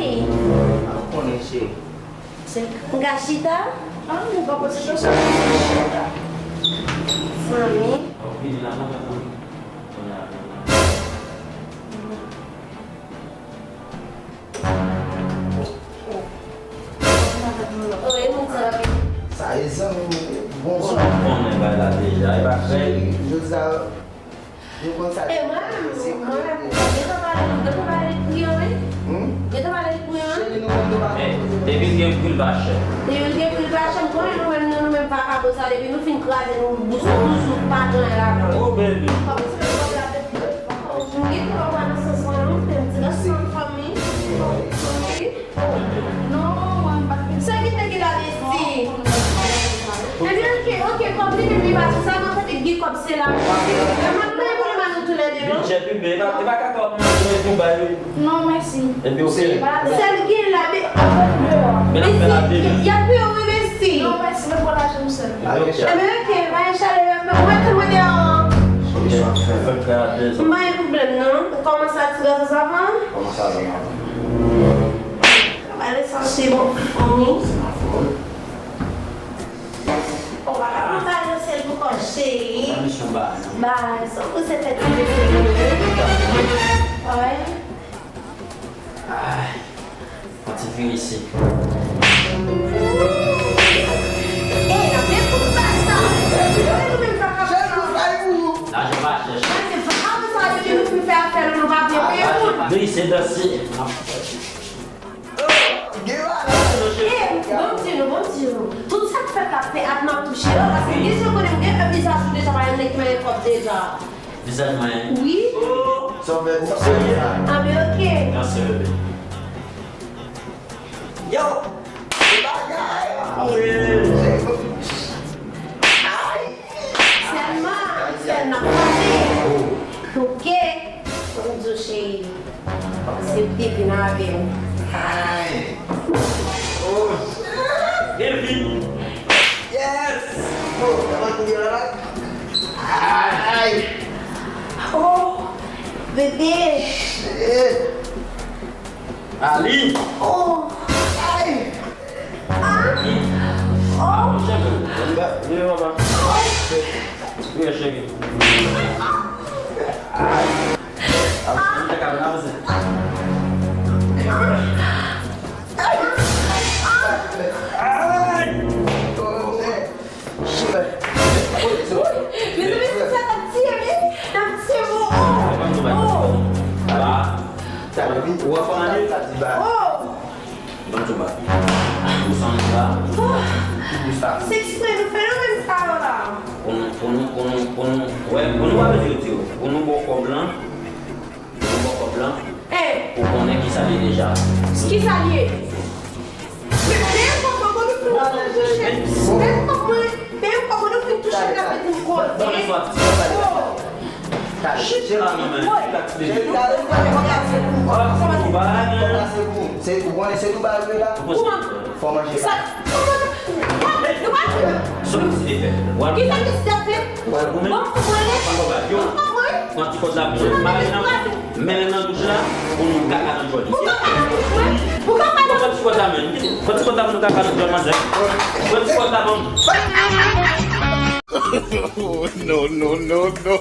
oui. Ngashita? Ah, não vou poder deixar. Mami. Oi, muito bem. Sai, são bons. On vai lá déjà, il va faire. Eu trabalho com Teve alguém que baixa. Tem um dia que ele baixa com ele, não me paga a bolsa dele, no fim de classe, no buço, paga lá. Oh, baby. Ninguém trabalha nessas coisas, não tem. Você não para mim? Não, isso aqui tem que dar desse. Ok, complica me baixa, sabe? Não tem que ir com você lá. J'ai pu bien, tu vas qu'à toi, tu vas. Non, merci. Et puis aussi. Celle qui est là, mais il y a plus au investi. Non, merci, mais pour la chambre seule. Mais ok, va installer, mais moi, tu me dis, pas de problème, non? Comment ça, tu dois ça avant? Comment ça, Allez, ça, c'est bon. On va raconter celle pour cocher. Bah, só você tá aqui. Ouais. Quand tu viens ici. Ei, não tem como passar. Eu não me faço. Là, je marche. Eu não me faço, não vai ter tempo. Oui, c'est d'assez. Bom tiro. Tudo ça que fait café à notre toucher. Parce que si on connaît bien le visage de ça, on est comme un déjà. Visage moyen. Oui. Ça va être ça. Ah, mais ok. Merci, bébé. Yo! C'est normal. Ok. Vamos deixar. Se pique na avião. David. Yes! Ai! Oh, bebê. Ali. Oh. Ai! Oh. Chega. Viens, maman. Viens, chega. Ai. Vamos chegar na você. Você explica o fenômeno que está lá? É. O boné qui s'allait déjà. Que sabe? Mesmo quando eu fui puxar na frente do corpo. Tá, Sei lá, minha mãe. Você o bom é ser do bagulho lá. Forma geral. Só que se fait. O que você está fazendo? Vamos Quand tu poses la bouche, mets les mains douce là, on nous caca dans le joint. Pourquoi pas? Quand tu poses la main, quand tu poses la main, nous caca dans le joint, quand tu poses la main. No, no, no, no.